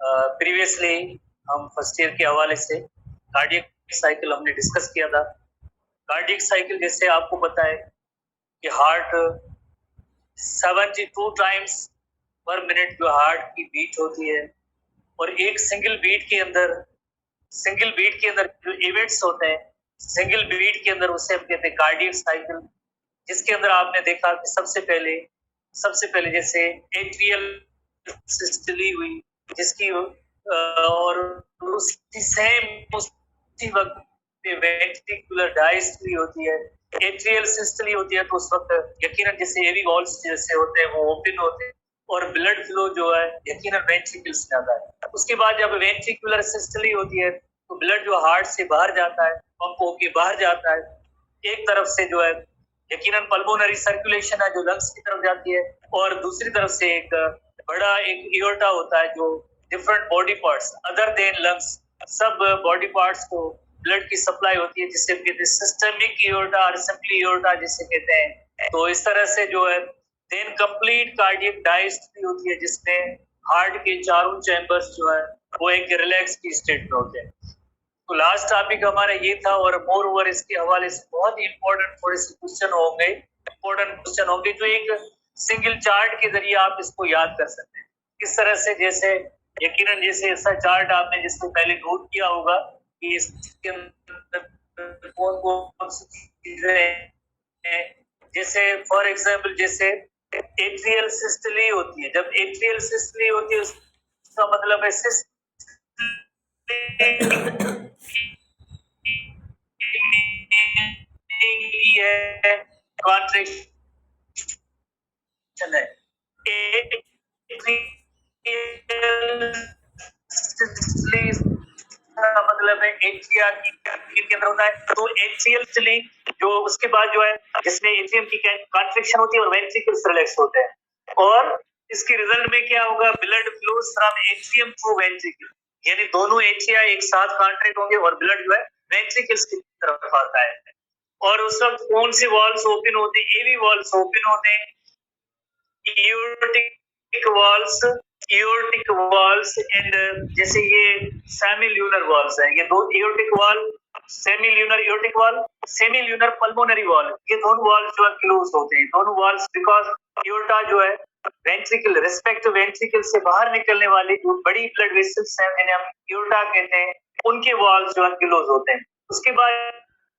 Previously हम first year के हवाले से कार्डियक साइकिल हमने डिस्कस किया था। कार्डियक साइकिल जैसे आपको पता है कि हार्ट 72 टाइम्स पर मिनट जो हार्ट की बीट होती है, और एक सिंगल बीट के अंदर जो इवेंट्स होते हैं, सिंगल बीट के अंदर उसे हम कहते हैं कार्डियक साइकिल, जिसके अंदर आपने देखा कि सबसे पहले जैसे एट्रियल सिस्टली हुई, जिसकी और उसी वक्त पे वेंट्रिकुलर डायस्टली होती है। एट्रियल सिस्टली होती है तो उस वक्त यकीनन जैसे एवी वॉल्व्स जैसे होते हैं वो ओपन होते हैं और ब्लड फ्लो जो है यकीनन वेंट्रिकल्स में आता है। उसके बाद जब वेंट्रिकुलर सिस्टली होती है तो ब्लड जो हार्ट से बाहर जाता है, पंप होके बाहर जाता है, एक तरफ से जो है यकीनन पल्मोनरी सर्कुलेशन है जो लंग्स की तरफ जाती है, और दूसरी तरफ से एक बड़ा एक एओर्टा होता है जो different body parts other than lungs, सब बॉडी पार्ट्स को ब्लड की सप्लाई होती है, जिससे कहते हैं सिस्टमिक एओर्टा और सिंपली एओर्टा जिसे कहते हैं। तो इस तरह से जो है देन कंप्लीट कार्डियक डायस्टली होती है, जिसमें हार्ट के चारों चैम्बर्स जो है वो एक रिलैक्स की स्टेट में होते हैं। तो लास्ट टॉपिक हमारा ये था, और मोर ओवर इसके हवाले से बहुत ही इंपॉर्टेंट थोड़े से क्वेश्चन होंगे जो एक सिंगल चार्ट के जरिए आप इसको याद कर सकते हैं। किस तरह से, जैसे यकीनन जैसे ऐसा चार्ट आपने जिसको पहले नोट किया होगा कि इसके अंदर कौन सी चीजें हैं, जैसे फॉर एग्जाम्पल जैसे एट्रियल सिस्टली होती है। जब एट्रियल सिस्टली होती है उसका मतलब है कॉन्ट्रैक्शन है। मतलब है एट्रिया के अंदर होता है, तो एट्रियल स्टिलिंग जो उसके बाद जो है जिसमें एट्रियम की कॉन्ट्रैक्शन होती है और वेंट्रिकल्स रिलैक्स होते हैं, और इसके रिजल्ट में क्या होगा, blood flows from atrium to ventricle, यानी दोनों एट्रिया एक साथ कॉन्ट्रैक्ट होंगे और ब्लड जो है वेंट्रिकल्स की तरफ आता है। और उस वक्त कौन से वॉल्व्स ओपन होते हैं, एवी वॉल्व्स ओपन होते हैं, एओर्टिक वॉल्व्स एंड जैसे ये सेमील्यूनर वॉल्व्स हैं, ये दो aortic valve, सेमील्यूनर aortic valve, सेमील्यूनर pulmonary valve, ये दोनों वाल्व जो है क्लोज होते हैं, दोनों वाल्व्स, बिकॉज एओर्टा जो है वेंट्रिकल रिस्पेक्ट वेंट्रिकल से बाहर निकलने वाली जो बड़ी ब्लड वेसल्स हैं जिन्हें हम एओर्टा कहते हैं, उनके वाल्व जो है क्लोज होते हैं। उसके बाद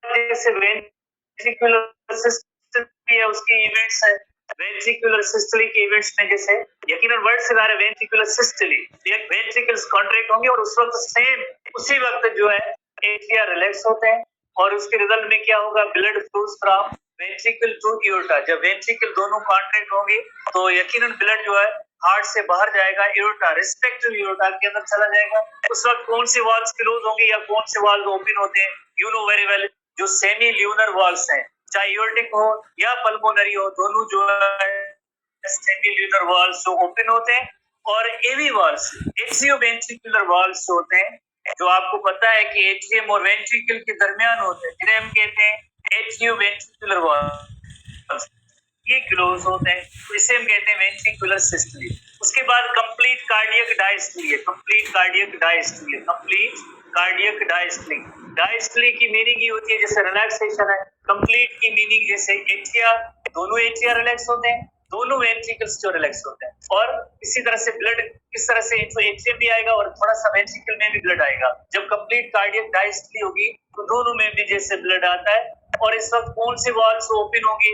जैसे वेंट्रिकुलर सिस्टम है उसके इवेंट्स है, वेंट्रिकुलर सिस्टली के इवेंट्स में जैसे यकीनन वर्ड से आ रहा है वेंट्रिकुलर सिस्टली, वेंट्रिकल्स कॉन्ट्रैक्ट होंगे और उस वक्त सेम उसी वक्त जो है एट्रिया रिलैक्स होते हैं, और उसके रिजल्ट में क्या होगा, blood flows from ventricle to aorta. जब वेंट्रिकल दोनों कॉन्ट्रैक्ट होंगे तो यकीनन ब्लड जो है हार्ट से बाहर जाएगा, एओर्टा रिस्पेक्टिव एओर्टा के अंदर चला जाएगा। उस वक्त कौन से वाल्व्स क्लोज होंगे या कौन से वाल्व ओपन होते हैं, यू नो वेरी वेल, जो सेमी ल्यूनर वाल्व्स हैं, चाहे एओर्टिक हो या पल्मोनरी हो, दोनों जो है सेमील्यूनर वाल्व्स जो ओपन होते हैं, और एवी वाल्व्स एट्रियो वेंट्रिकुलर वाल्व्स होते हैं, जो आपको पता है कि एट्रियम और वेंट्रिकल के दरमियान होते हैं, जिन्हें हम कहते हैं एट्रियो वेंट्रिकुलर वाल्व्स, ये क्लोज होते हैं, तो इसे हम कहते हैं वेंट्रिकुलर सिस्टली। उसके बाद कंप्लीट कार्डियक डायस्टली है, कंप्लीट कार्डियक डायस्टली। डायस्टली की मीनिंग ये होती है जैसे रिलैक्सेशन है, कंप्लीट की मीनिंग जैसे एट्रिया, दोनों एट्रिया रिलैक्स होते हैं, दोनों वेंट्रिकल्स जो रिलैक्स होते हैं, और इसी तरह से ब्लड किस तरह से एट्रियम भी आएगा और थोड़ा सा वेंट्रिकल में भी ब्लड आएगा। जब कंप्लीट कार्डियक डायस्टली होगी तो दोनों में भी जैसे ब्लड आता है, और इस वक्त कौन से वाल्व्स ओपन होंगे,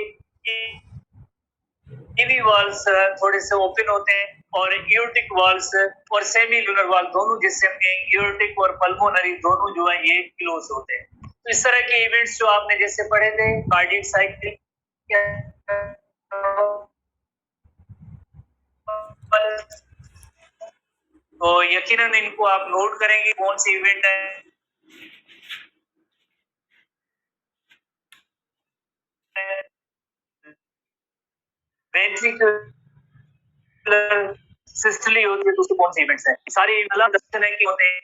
एवी वाल्व्स थोड़े से ओपन होते हैं, और एओर्टिक वाल्व्स और सेमील्यूनर वाल्व दोनों जैसे एओर्टिक और पल्मोनरी दोनों जो है ये क्लोज होते हैं। तो इस तरह के इवेंट्स जो आपने जैसे पढ़े थे कार्डियक साइकिल, तो यकीनन इनको आप नोट करेंगे कौन सी इवेंट है। वेंट्रिकुलर सिस्टली होती है तो उसके कौन से इवेंट्स हैं, सारे अलग तरह के होते हैं,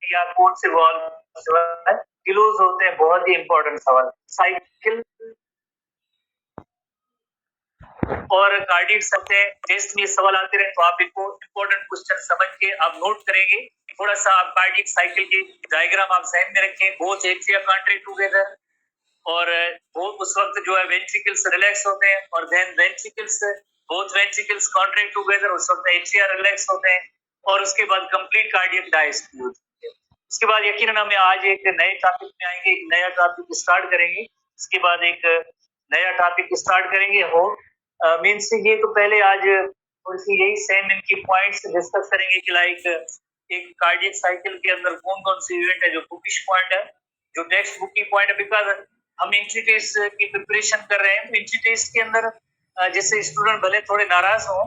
या कौन से वाल्व जो है क्लोज होते हैं, बहुत ही इंपॉर्टेंट सवाल। साइकिल और कार्डियक सकते हैं। टेस्ट में ये सवाल आते रहे तो आप इनको इंपॉर्टेंट क्वेश्चन समझ के आप नोट करेंगे। थोड़ा सा आप कार्डियक साइकिल की डायग्राम आप ध्यान में रखें। बोथ एट्रिया कॉन्ट्रैक्ट टुगेदर और वो उस वक्त जो है वेंट्रिकल्स रिलैक्स होते हैं और then ventricles both ventricles contract together, उस वक्त एट्रिया रिलैक्स होते हैं और उसके बाद कंप्लीट कार्डियक डायस्टोली होती है। उसके बाद यकीनन हम आज एक नए टॉपिक में आएंगे, एक नया टॉपिक स्टार्ट करेंगे। इसके बाद एक नया टॉपिक स्टार्ट करेंगे हो मीन्स ये तो पहले आज थोड़ी सी यही सेम इनकी पॉइंट्स डिस्कस करेंगे कि लाइक एक कार्डियक साइकिल के अंदर कौन कौन से इवेंट है जो बुकिश पॉइंट है, जो टेक्स्ट बुक की पॉइंट है। बिकॉज हम एंट्री टेस्ट की प्रिपरेशन कर रहे हैं तो एंट्री टेस्ट के अंदर जैसे स्टूडेंट भले थोड़े नाराज हो,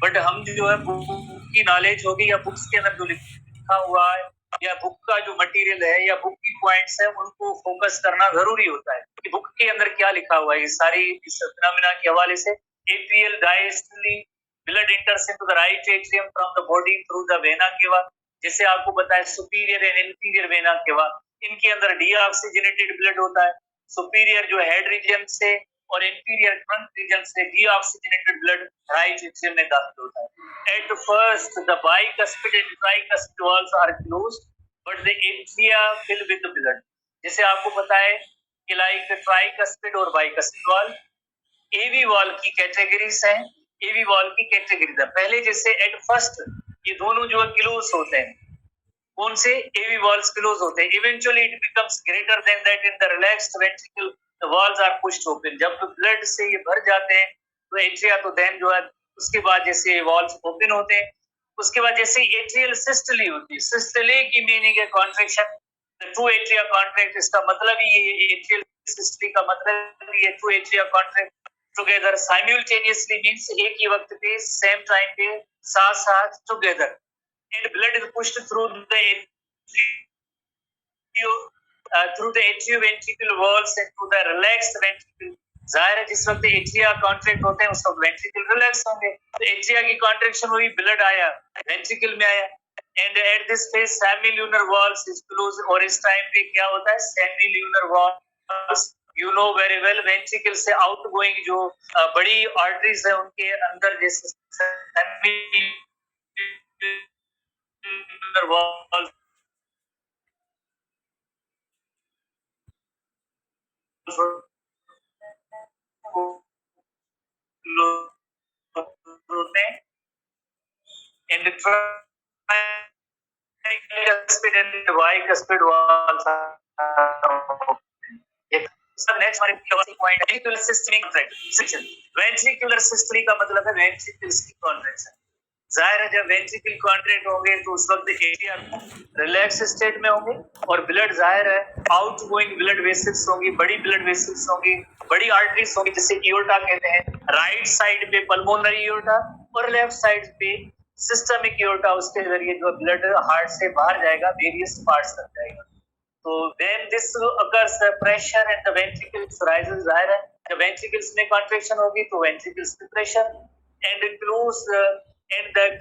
बट हम जो है बुक की नॉलेज होगी या बुक्स के अंदर जो लिखा हुआ है या बुक का जो मटेरियल है या बुक की पॉइंट्स है उनको फोकस करना जरूरी होता है कि बुक के अंदर क्या लिखा हुआ है। ये सारी इस फिनोमेना के हवाले से atrial diastole blood enters into the right atrium from the body through the vena cava, जैसे आपको पता है superior and inferior vena cava, इनके अंदर डीऑक्सीजनेटेड ब्लड होता है। सुपीरियर जो हेड रीजन से और इंफीरियर ट्रंक रीजन से डीऑक्सीजनेटेड ब्लड राइट एट्रियम में दाखिल होता है। At first the bicuspid and tricuspid valves are closed but the atria fill with blood. जैसे आपको पता है कि लाइक ट्राइकस्पिड और बाइकस्पिड वॉल एवी वॉल की कैटेगरीज हैं। एवी वॉल की कैटेगरीज है पहले जैसे एट फर्स्ट ये दोनों जो क्लोज होते हैं, कौन से एवी वॉल्स क्लोज होते हैं, eventually it becomes greater than that in the relaxed ventricle the valves are pushed open. जब ब्लड से ये भर जाते हैं तो एट्रिया तो देन जो है उसके बाद जैसे वॉल्स ओपन होते हैं, उसके बाद जैसे एट्रियल सिस्टली होती है। सिस्टली की मीनिंग है contraction, the two atria contract, इसका मतलब ही ये एट्रियल सिस्टली का मतलब ये two atria contract together simultaneously means एक ही वक्त पे सेम टाइम पे साथ साथ together and blood is pushed through the atrioventricular walls and to the relaxed ventricle। जाहिर है जिस वक्त एट्रिया कॉन्ट्रैक्ट होते हैं उस वक्त वेंट्रिकल रिलैक्स होंगे, तो एट्रिया की कॉन्ट्रैक्शन हुई, ब्लड आया वेंट्रिकल में आया and at this phase सेमील्यूनर walls is close. और इस टाइम पे क्या होता है सेमील्यूनर walls, you know very well, ventricle से आउट गोइंग जो बड़ी आर्टरीज है उनके अंदर जैसे walls and the tricuspid and the bicuspid walls are next हमारे point ventricular systemic contraction. Ventricular systole का मतलब है वेंट्रिकल्स की कॉन्ट्रैक्शन। जाहिर है जब वेंट्रिकल कॉन्ट्रैक्ट होंगे तो उस वक्त एट्रिया रिलैक्स स्टेट में होंगे और ब्लड जाहिर है आउट गोइंग ब्लड वेसल्स होंगी, बड़ी ब्लड वेसल्स होंगी, बड़ी आर्टरीज होंगी जिसे इयोर्टा कहते हैं। राइट साइड पे पल्मोनरी इयोर्टा और लेफ्ट साइड पे सिस्टमिक इयोर्टा, उसके जरिए जो ब्लड हार्ट से बाहर जाएगा वेरियस पार्ट्स तक जाएगा। तो when this occurs the pressure and the ventricles rises, जाहिर है जब ventricles में contraction होगी तो ventricles में pressure and the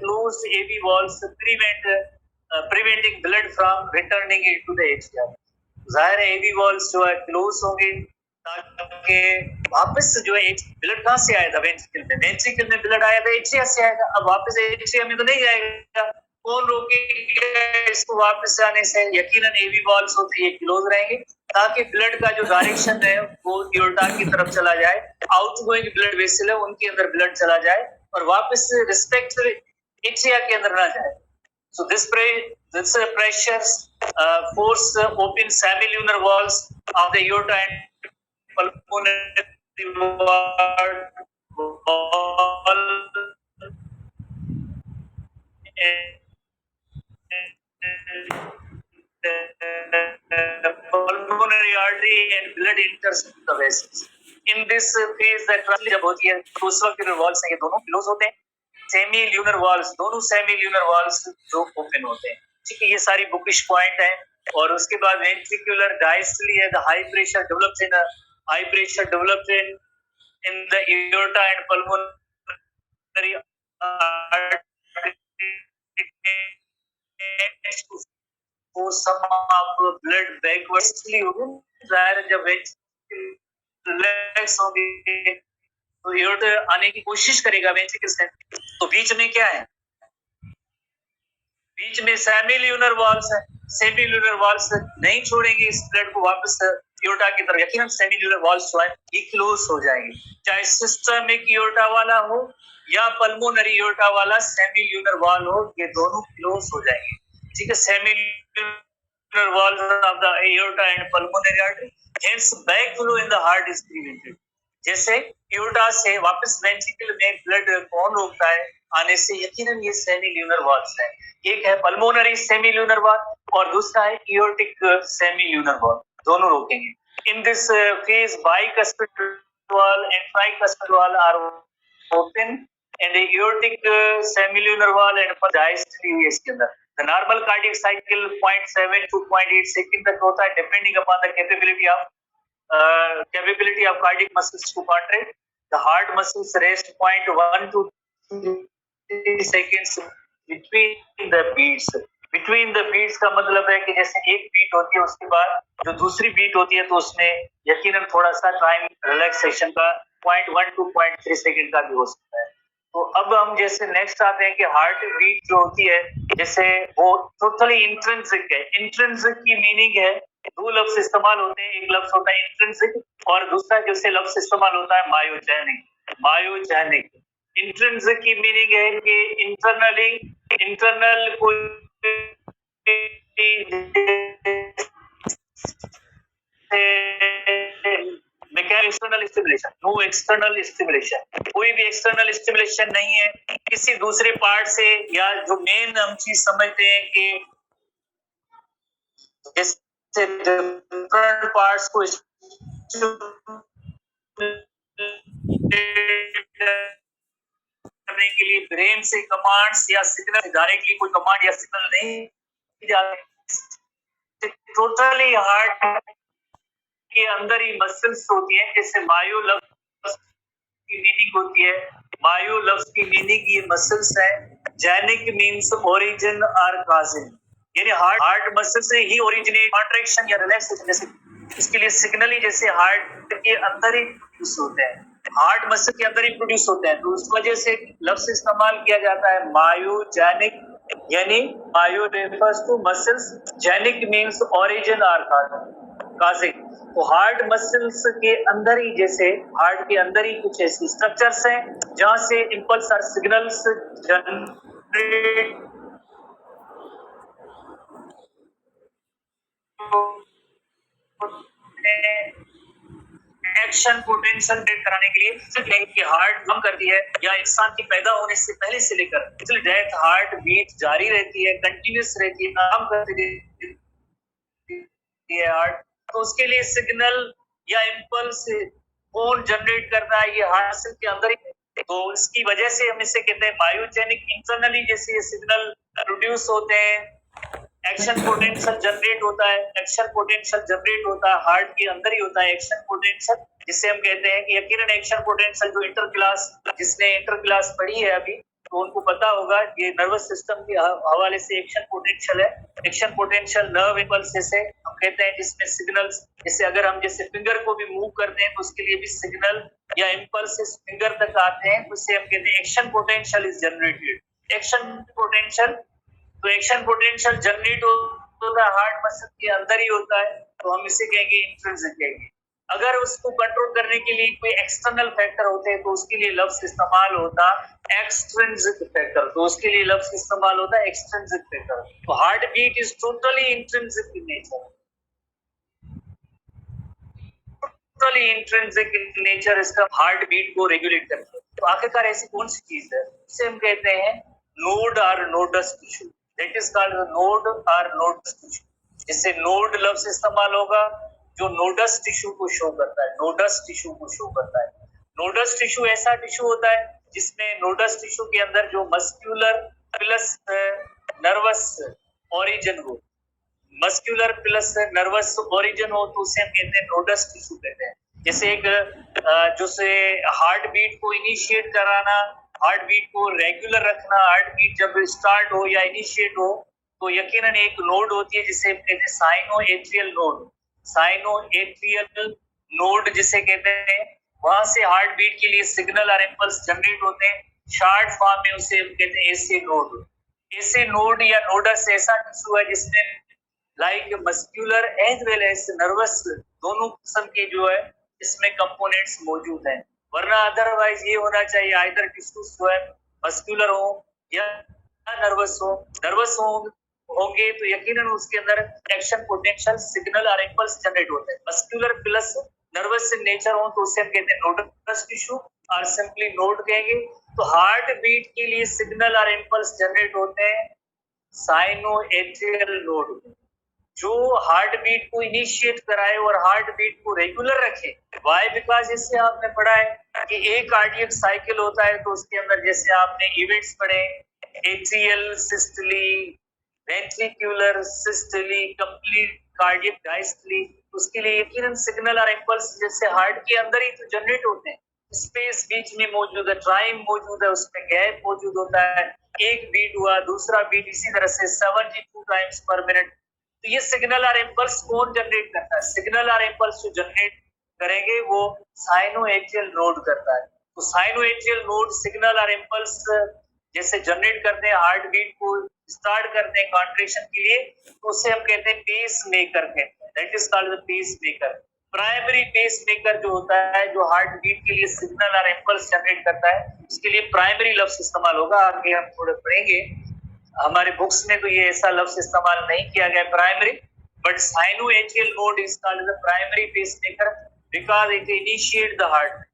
closed AV walls preventing blood from returning into the atria। जाहिर है AV walls जो है close होंगे ताकि वापस जो है ब्लड कहाँ से आया था वेंट्रिकल में, वेंट्रिकल में ब्लड आया था एट्रिया से आएगा, अब वापस एट्रिया में तो नहीं जाएगा, कौन रोकेगा इसको वापस आने से, यकीनन एवी वॉल्स होते हैं ये क्लोज रहेंगे ताकि ब्लड का जो डायरेक्शन है वो यूरोटा की तरफ चला जाए, आउटगोइंग ब्लड वेसल है उनके अंदर ब्लड चला जाए और वापस रिस्पेक्टिव एट्रिया के अंदर ना जाए। So this pressure force open semilunar walls of the aorta and pulmonary wall pulmonary artery and blood enters the vessels। In this phase the translation जब होती है तो उस वक्त वॉल्स ये दोनों क्लोज होते हैं, सेमी ल्यूनर वॉल्स दोनों सेमी ल्यूनर वॉल्स जो ओपन होते हैं। ठीक है, ये सारी बुकिश पॉइंट है। और उसके बाद वेंट्रिकुलर डायस्टली है, the high pressure develops in the aorta and pulmonary for some of blood backwards होगी, जब रिलैक्स होगी तो एओर्टा आने की कोशिश करेगा वेंट्रिकल से। तो बीच में क्या है? बीच में सेमील्यूनर वॉल्स है। सेमील्यूनर वॉल्स नहीं छोड़ेंगे इस ब्लड को वापस एओर्टा की तरफ, यकीनन सेमील्यूनर वॉल्स जो है ये क्लोज हो जाएंगे। चाहे सिस्टमिक एओर्टा वाला हो या पल्मोनरी एओर्टा वाला सेमील्यूनर वॉल हो, ये दोनों क्लोज हो जाएंगे। ठीक है, सेमील्यूनर wall of the aorta and pulmonary artery, hence backflow in the heart is prevented. जैसे एओर्टा से वापस वेंट्रिकल में ब्लड कौन रोकता है आने से? यकीनन ये सेमील्यूनर वॉल्स है। एक है पल्मोनरी सेमील्यूनर वॉल और दूसरा है एओर्टिक सेमील्यूनर वॉल, दोनों रोकेंगे। In this phase bicuspid valve and tricuspid valve are open and aortic semilunar valve and diastole इसके अंदर। The normal cardiac cycle 0.7 to 0.8 second तक होता है, depending upon the capability of cardiac muscles to contract. The heart muscles rest 0.1 to 3 seconds between the beats. Between the beats का मतलब है कि जैसे एक बीट होती है उसके बाद जो दूसरी बीट होती है तो उसमें यकीनन थोड़ा सा टाइम रिलैक्सेशन का 0.1 to 0.3 सेकंड का भी हो सकता है। तो अब हम जैसे नेक्स्ट आते हैं कि हार्ट बीट जो होती है जैसे वो टोटली इंट्रिंसिक है। इंट्रिंसिक की मीनिंग है, दो लफ्ज इस्तेमाल होते हैं, एक लफ्ज होता है इंट्रिंसिक और दूसरा जैसे लफ्ज इस्तेमाल होता है मायोजेनिक। मायोजेनिक इंट्रिंसिक की मीनिंग है कि इंटरनली इंटरनल कोई external stimulation, no external stimulation, कोई भी एक्सटर्नल स्टिमुलेशन नहीं है किसी दूसरे पार्ट से, या जो मेन हम चीज समझते हैं कि जैसे डिफरेंट पार्ट्स को करने के लिए ब्रेन से कमांड्स या सिग्नल डायरेक्टली कोई कमांड या सिग्नल नहीं जाते। टोटली हार्ट के अंदर ही मसल्स होती है, जैसे मायो लफ्ज की मीनिंग होती है, मायो लफ्ज की मीनिंग ये मसल्स है। जेनिक मींस ओरिजिन और काजिन, यानी हार्ट मसल से ही ओरिजिनेट, कॉन्ट्रैक्शन या रिलैक्सेशन जैसे इसके लिए सिग्नल ही जैसे हार्ट के अंदर ही प्रोड्यूस होते हैं, हार्ट मसल के अंदर ही प्रोड्यूस होते हैं। तो उस वजह से लफ्ज इस्तेमाल किया जाता है मायोजेनिक, यानी myo refers to muscles, genic means origin और काजिंग। तो हार्ट मसल्स के अंदर ही जैसे हार्ट के अंदर ही कुछ ऐसे स्ट्रक्चर्स हैं जहां से इंपल्स और सिग्नल्स जनरेट एक्शन पोटेंशियल डेट कराने के लिए कि हार्ट कम करती है या इंसान की पैदा होने से पहले से लेकर डेथ हार्ट बीट जारी रहती है, कंटिन्यूस रहती है, काम करती है हार्ट। तो उसके लिए सिग्नल या इंपल्स कौन जनरेट करना है, ये हार्ट मसल के अंदर ही। तो इसकी वजह से हम इसे कहते हैं मायोजेनिक। इंटरनली जैसे ये सिग्नल प्रोड्यूस होते हैं, एक्शन पोटेंशियल जनरेट होता है, एक्शन पोटेंशियल जनरेट होता है हार्ट के अंदर ही होता है एक्शन पोटेंशियल, जिसे हम कहते हैं कि यकीनन एक्शन पोटेंशियल जो इंटर क्लास, जिसने इंटर क्लास पढ़ी है अभी तो उनको पता होगा ये नर्वस सिस्टम के हवाले से एक्शन पोटेंशियल है। एक्शन पोटेंशियल नर्व इंपल्स जैसे हम कहते हैं जिसमें सिग्नल्स, जैसे अगर हम जैसे फिंगर को भी मूव करते हैं तो उसके लिए भी सिग्नल या इंपल्सेस फिंगर तक आते हैं, उसे हम कहते हैं action potential is generated. Action potential, तो एक्शन पोटेंशियल जनरेट होता है हार्ट मसल के अंदर ही होता है, तो हम इसे कहेंगे इंट्रिंसिक कहेंगे। अगर उसको कंट्रोल करने के लिए कोई एक्सटर्नल फैक्टर होते हैं तो उसके लिए लफ्ज इस्तेमाल होता एक्सट्रिंसिक फैक्टर, तो उसके लिए लफ्ज इस्तेमाल होता है एक्सट्रिंसिक फैक्टर। तो heart beat is totally intrinsic in nature, totally intrinsic in nature, इसका हार्ट बीट को रेगुलेट करता है। तो आखिरकार ऐसी कौन सी चीज है जिसे हम कहते हैं नोड और nodes tissue, that is called node और नोडस टिश्यू। जिससे नोड लफ्ज इस्तेमाल होगा जो नोडस टिश्यू को शो करता है, नोडस टिश्यू को शो करता है। नोडस टिश्यू ऐसा टिश्यू होता है जिसमें नोडस टिश्यू के अंदर जो मस्क्यूलर प्लस नर्वस ओरिजिन हो, मस्क्यूलर प्लस नर्वस ओरिजिन हो तो उसे हम कहते हैं नोडस टिश्यू कहते हैं। जैसे एक जो से हार्ट बीट को इनिशिएट कराना, हार्ट बीट को रेगुलर रखना, हार्ट बीट जब स्टार्ट हो या इनिशिएट हो तो यकीनन एक नोड होती है जिसे कहते हैं cyano atrial node, cyano atrial node जिसे कहते हैं, वहां से हार्ट बीट के लिए सिग्नल और इम्पल्स जनरेट होते हैं। शॉर्ट फॉर्म में उसे हम कहते हैं एसे नोड। एसे नोड या नोडस ऐसा टिश्यू है जिसमें like muscular as well as nervous दोनों किस्म के जो है इसमें कंपोनेंट्स मौजूद हैं। वरना अदरवाइज ये होना चाहिए आइदर टिश्यूज जो है मस्क्यूलर हो या नर्वस हो। नर्वस होंगे तो यकीनन उसके अंदर एक्शन पोटेंशियल सिग्नल और इम्पल्स जनरेट होते हैं। Muscular plus nervous in nature हो तो उसे हम कहते हैं नोडस टिश्यू और सिंपली नोड कहेंगे। तो हार्ट बीट के लिए सिग्नल और इम्पल्स जनरेट होते हैं साइनो एट्रियल नोड, जो हार्ट बीट को इनिशिएट कराए और हार्ट बीट को रेगुलर रखे। वाई? बिकॉज इससे आपने पढ़ा है कि एक कार्डियक साइकिल होता है तो उसके अंदर जैसे आपने इवेंट्स पढ़े atrial systole, ventricular systole, complete cardiac diastole, उसके लिए यकीनन सिग्नल और इम्पल्स जैसे हार्ट के अंदर ही तो जनरेट होते हैं। स्पेस बीच में मौजूद है, टाइम मौजूद है, उसमें गैप मौजूद होता है। एक बीट हुआ, दूसरा बीट, इसी तरह से 72 टाइम्स पर मिनट। तो ये सिग्नल और इम्पल्स कौन जनरेट करता है? सिग्नल और इम्पल्स जो जनरेट करेंगे वो साइनोएट्रियल नोड करता है। तो साइनोएट्रियल नोड सिग्नल और इम्पल्स जैसे जनरेट करते हैं, हार्ट बीट को स्टार्ट करते हैं कॉन्ट्रैक्शन के लिए, तो उसे हम कहते हैं पेस मेकर कहते हैं। That is called the pace maker. Primary pace maker जो होता है, जो हार्ट बीट के लिए सिग्नल और इम्पल्स जनरेट करता है, उसके लिए प्राइमरी लफ्ज इस्तेमाल होगा। आगे हम थोड़े पढ़ेंगे, हमारे बुक्स में तो ये ऐसा लफ्ज इस्तेमाल नहीं किया गया primary, but sinoatrial node is called the primary pacemaker because it initiate the heart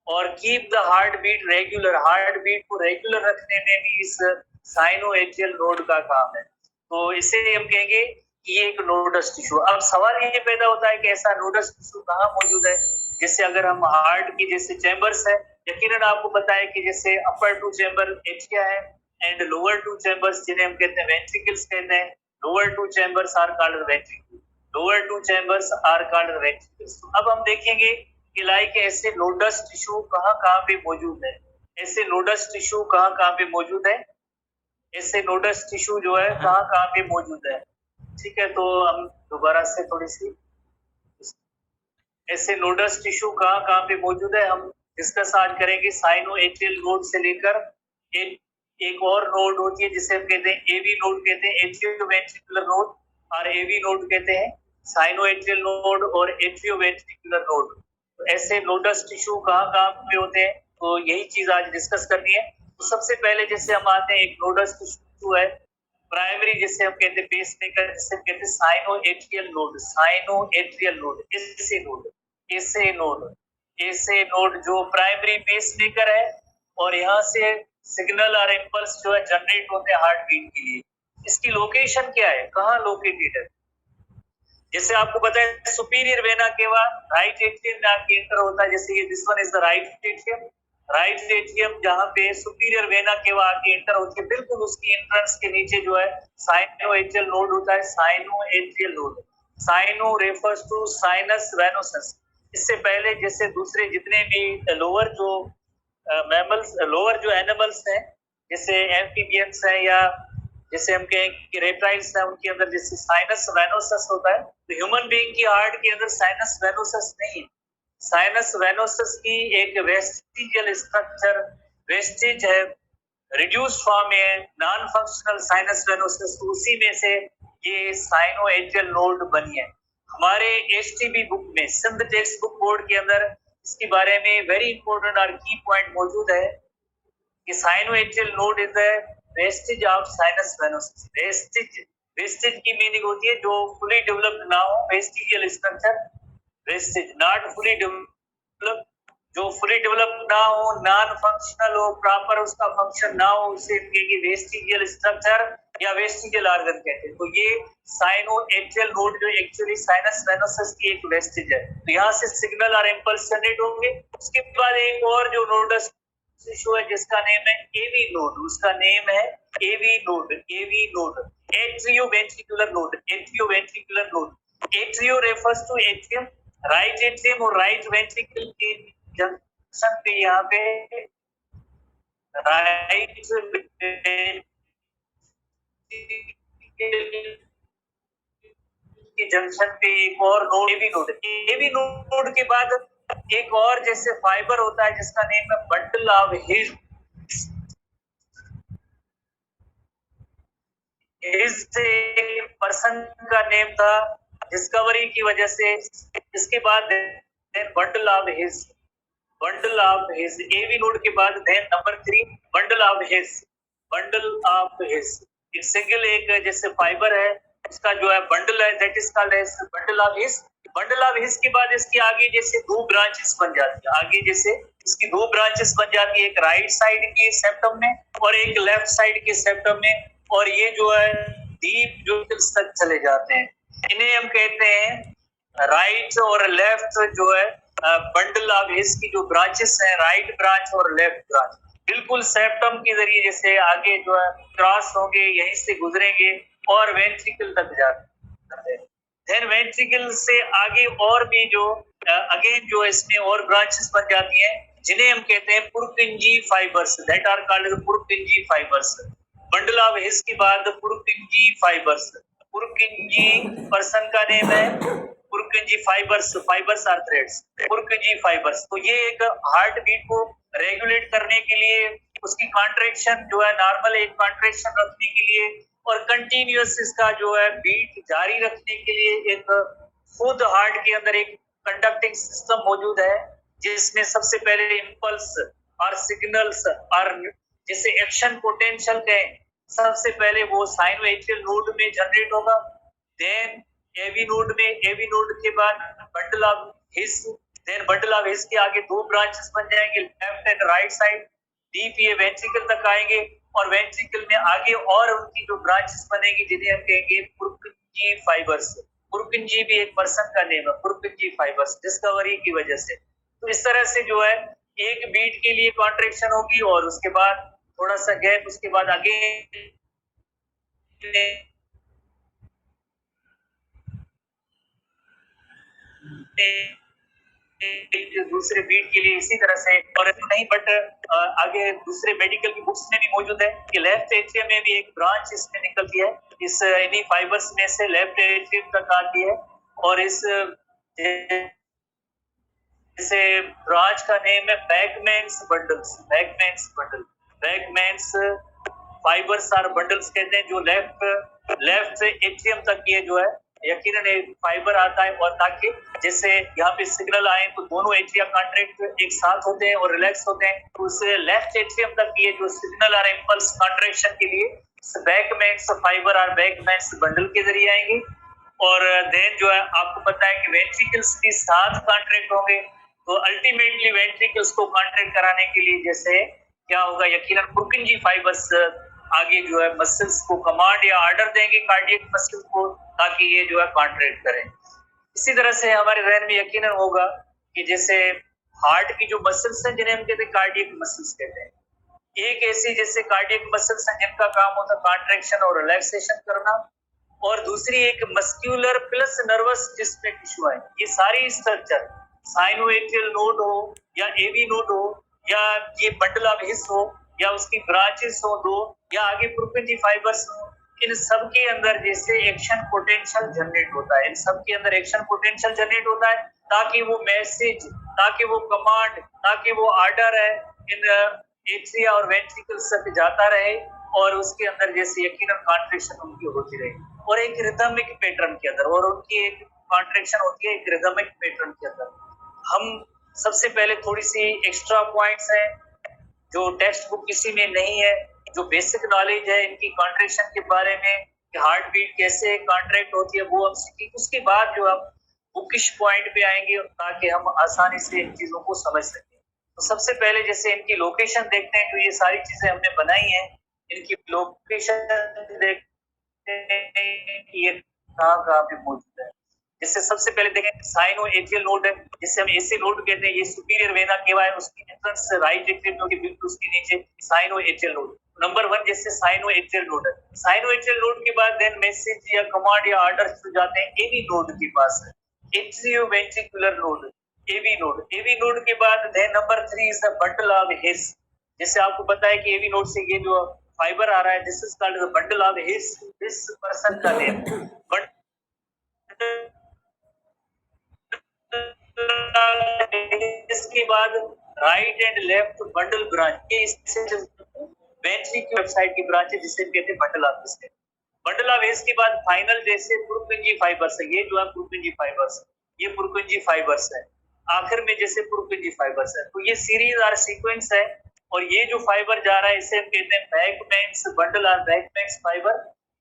और keep the heart beat regular. Heart beat को रेगुलर रखने में भी इस साइनोएट्रियल नोड का काम है। तो इसे हम कहेंगे कि ये एक नोडस टिश्यू। अब सवाल ये पैदा होता है कि ऐसा नोडस टिश्यू कहाँ मौजूद है? जैसे अगर हम हार्ट की जैसे चैम्बर्स है, यकीनन आपको पता है कि जैसे अपर टू चैम्बर एट्रिया है एंड लोअर टू चैम्बर्स जिन्हें हम कहते हैं वेंट्रिकल्स कहते हैं। Lower two chambers are called ventricle, lower two chambers are called ventricles. अब हम देखेंगे कि लाइक ऐसे नोडस टिश्यू कहाँ पे मौजूद है। ऐसे नोडस टिश्यू कहाँ पे मौजूद है? ऐसे नोडस टिश्यू जो है कहाँ पे मौजूद है? ठीक है, तो हम दोबारा से थोड़ी सी ऐसे नोडस टिश्यू कहाँ पे मौजूद है हम डिस्कस आज करेंगे। साइनोएट्रियल नोड से लेकर एक और नोड होती है जिसे हम कहते हैं एवी नोड कहते हैं, एट्रियोवेंट्रिकुलर नोड, और एवी नोड कहते हैं साइनोएट्रियल नोड और एट्रियोवेंट्रिकुलर नोड। तो ऐसे नोडस टिश्यू कहाँ पे होते हैं, तो यही चीज आज डिस्कस करनी है। तो सबसे पहले जैसे हम आते हैं, एक नोडस टिश्यू है प्राइमरी जिसे हम कहते हैं पेसमेकर, जिसे हम कहते हैं sinoatrial node. Sinoatrial node, SA node, SA node, SA node जो प्राइमरी पेसमेकर है और यहाँ से सिग्नल और इम्पल्स जो है जनरेट होते हैं हार्ट बीट के लिए। इसकी लोकेशन क्या है, कहाँ लोकेटेड है? जैसे आपको पता है superior vena cava right atrium में आके एंटर होता है। जैसे ये this one is the right atrium, right atrium जहाँ पे सुपीरियर वेना केवा आके एंटर होती है, बिल्कुल उसकी एंट्रेंस के नीचे जो है साइनोएट्रियल नोड होता है। Sinoatrial node, sino refers to sinus venosus. इससे पहले जैसे दूसरे जितने भी लोअर जो मैमल्स, लोअर जो एनिमल्स हैं जैसे एम्फीबियंस हैं या जैसे हम कहें कि रेप्टाइल्स हैं, उनके अंदर जैसे साइनस वेनोसस होता है, तो ह्यूमन बीइंग की हार्ट के अंदर साइनस वेनोसस नहीं है। साइनस वेनोसस की एक वेस्टिजियल स्ट्रक्चर, वेस्टिज है, रिड्यूस फॉर्म है नॉन फंक्शनल साइनस वेनोसस, उसी में से ये साइनोएट्रियल नोड बनी है। हमारे एसटीबी बुक में, सिंध टेक्स्ट बुक बोर्ड के अंदर इसके बारे में वेरी इंपॉर्टेंट और की पॉइंट मौजूद है कि sinoatrial node is the Vestige of sinus venosus. Vestige, Vestige की मीनिंग होती है जो फुली डेवलप्ड ना हो, vestigial structure, Vestige not fully developed, जो फुली डेवलप ना हो, नॉन फंक्शनल हो, प्रॉपर उसका फंक्शन ना हो, उसे वेस्टिजियल स्ट्रक्चर या वेस्टिजियल ऑर्गन कहते हैं। तो ये साइनोएट्रियल नोड जो एक्चुअली साइनस वेनोसस की एक वेस्टिज है, तो यहाँ से सिग्नल और इम्पल्स जनरेट होंगे। उसके बाद एक और जो नोडस टिश्यू है जिसका नेम है एवी नोड, उसका नेम है AV node, AV node, atrioventricular node, atrioventricular node. Atrio refers to atrium, right atrium और राइट वेंट्रिकल के जंक्शन पे, यहाँ पे राइट के जंक्शन पे एक और node AV node. AV node के बाद एक और जैसे फाइबर होता है जिसका नेम है बंडल ऑफ हिज पर्सन का नेम था। डिस्कवरी की वजह से इसके बाद bundle of His AV node के बाद then number 3 bundle of His एक सिंगल एक जैसे फाइबर है उसका जो है बंडल है that is called as bundle of His के बाद इसकी आगे जैसे दो ब्रांचेस बन जाती है आगे जैसे इसकी दो ब्रांचेस बन जाती है एक राइट साइड की सेप्टम में और एक लेफ्ट साइड के सेप्टम में और ये जो है डीप न्यूक्लियस तक चले जाते हैं। इन्हें हम कहते हैं राइट और लेफ्ट जो है बंडल ऑफ हिज की जो ब्रांचेस हैं राइट ब्रांच और लेफ्ट ब्रांच बिल्कुल सेप्टम के जरिए जैसे आगे जो है क्रॉस होंगे यहीं से गुजरेंगे और वेंट्रिकल तक जाते हैं। देन वेंट्रिकल से आगे और भी जो अगेन जो इसमें और ब्रांचेस बन जाती हैं जिन्हें हम कहते हैं Purkinje fibres that are called Purkinje fibres. Bundle of His के बाद पुरकिंजी फाइबर्स पुरकिंजी पर्सन का नेम है Purkinje fibres are threads Purkinje fibres. तो ये एक हार्ट बीट को रेगुलेट करने के लिए उसकी कॉन्ट्रैक्शन जो है नॉर्मल एक कॉन्ट्रैक्शन रखने के लिए और कंटिन्यूअस इसका जो है बीट जारी रखने के लिए एक खुद हार्ट के अंदर एक कंडक्टिंग सिस्टम मौजूद है जिसमें सबसे पहले इंपल्स और सिग्नल्स और जैसे एक्शन पोटेंशियल कहें सबसे पहले वो साइनोएट्रियल नोड में जनरेट होगा देन एवी नोड के बाद bundle of His then bundle of His के आगे दो ब्रांचेस बन जाएंगे left and right side deep ये वेंट्रिकल तक आएंगे और वेंट्रिकल में आगे और उनकी जो ब्रांचेस बनेगी जिन्हें हम कहेंगे पुरकिंजी फाइबर्स। पुरकिंजी भी एक पर्सन का नेम है पुरकिंजी फाइबर्स डिस्कवरी की वजह से। तो इस तरह से जो है एक बीट के लिए कॉन्ट्रैक्शन होगी और उसके बाद थोड़ा सा गैप उसके बाद आगे दूसरे बीट के लिए इसी तरह से और नहीं बट आगे दूसरे मेडिकल की बुक्स में भी मौजूद है कि लेफ्ट एट्रियम में भी एक ब्रांच इसमें निकलती है इस इन्हीं फाइबर्स में से लेफ्ट एट्रियम तक आती है और इस जैसे ब्रांच का नेम है बैकमैन्स फाइबर्स आर बंडल्स कहते हैं जो लेफ्ट एट्रियम तक ये जो है यकीनन एक फाइबर आता है और ताकि जैसे यहाँ पे सिग्नल आए तो दोनों एट्रिया कॉन्ट्रैक्ट एक साथ होते हैं और रिलैक्स होते हैं तो उस लेफ्ट एट्रियम तक ये जो सिग्नल और इंपल्स कॉन्ट्रैक्शन के लिए बैकमैन्स फाइबर और बैकमैन्स बंडल के जरिए आएंगे और देन जो है आपको पता है कि वेंट्रिकल्स के साथ कॉन्ट्रैक्ट होंगे तो अल्टीमेटली वेंट्रिकल्स को कॉन्ट्रैक्ट कराने के लिए जैसे क्या होगा यकीनन पुरकिंजी फाइबर्स आगे जो है मसल्स को कमांड या ऑर्डर देंगे कार्डियक मसल को ताकि ये जो है कॉन्ट्रैक्ट करें। इसी तरह से हमारे जहन में यकीनन होगा कि जैसे हार्ट की जो मसल्स हैं जिन्हें हम कहते हैं कार्डियक मसल्स कहते हैं एक ऐसी जैसे कार्डियक मसल्स हैं जिनका काम होता है कॉन्ट्रैक्शन और रिलैक्सेशन करना और दूसरी एक मस्क्यूलर प्लस नर्वस जिसमें टिश्यू है ये सारी स्ट्रक्चर साइनोएट्रियल नोड हो या एवी नोड हो या ये बंडल ऑफ हिज हो या उसकी ब्रांचेस हो दो या आगे पुरकिंजी फाइबर्स हो इन सब के अंदर जैसे एक्शन पोटेंशियल जनरेट होता है इन सब के अंदर एक्शन पोटेंशियल जनरेट होता है ताकि वो मैसेज ताकि वो कमांड ताकि वो ऑर्डर है इन एट्रिया और वेंट्रिकल्स तक जाता रहे और उसके अंदर जैसे यकीनन कॉन्ट्रैक्शन उनकी होती रहे और एक रिदमिक पैटर्न के अंदर और उनकी एक कॉन्ट्रैक्शन होती है एक रिदमिक पैटर्न के अंदर। हम सबसे पहले थोड़ी सी एक्स्ट्रा पॉइंट्स हैं जो टेक्स्ट बुक किसी में नहीं है जो बेसिक नॉलेज है इनकी कॉन्ट्रैक्शन के बारे में कि हार्ट बीट कैसे कॉन्ट्रैक्ट होती है वो हम सीखेंगे उसके बाद जो हम बुकिश पॉइंट पे आएंगे ताकि हम आसानी से इन चीजों को समझ सकें। तो सबसे पहले जैसे इनकी लोकेशन देखते हैं जो ये सारी चीजें हमने बनाई हैं इनकी लोकेशन देखते हैं कि ये कहाँ पे मौजूद है। जैसे सबसे पहले देखें साइनो एट्रियल नोड है जिसे हम एसी नोड कहते हैं ये सुपीरियर वेना केवा है उसकी एंट्रेंस राइट एट्रियम नोड के बिल्कुल उसके नीचे साइनो एट्रियल नोड नंबर 1 जैसे साइनो एट्रियल नोड है साइनो एट्रियल नोड के बाद देन मैसेज या कमांड या ऑर्डर जो जाते हैं एवी नोड के पास है atrio ventricular node AV node के बाद then number 3 is the bundle of His जैसे आपको पता है कि एवी नोड से ये जो फाइबर आ रहा है this is called the bundle of his this person का नेम इसके बाद right and left bundle branch, ये इससे वेंट्रिक्युलर वेबसाइट की ब्रांच है जिसे कहते हैं bundle of west. Bundle of west के बाद फाइनल जैसे पुरकुंजी फाइबर्स है, ये जो है पुरकुंजी फाइबर्स, ये पुरकुंजी फाइबर्स है। आखिर में जैसे पुरकुंजी फाइबर्स है, तो ये सीरीज और सीक्वेंस है। और ये जो फाइबर जा रहा है इसे हम कहते हैं बैकबैंक्स बंडल और बैकबैंक्स फाइबर।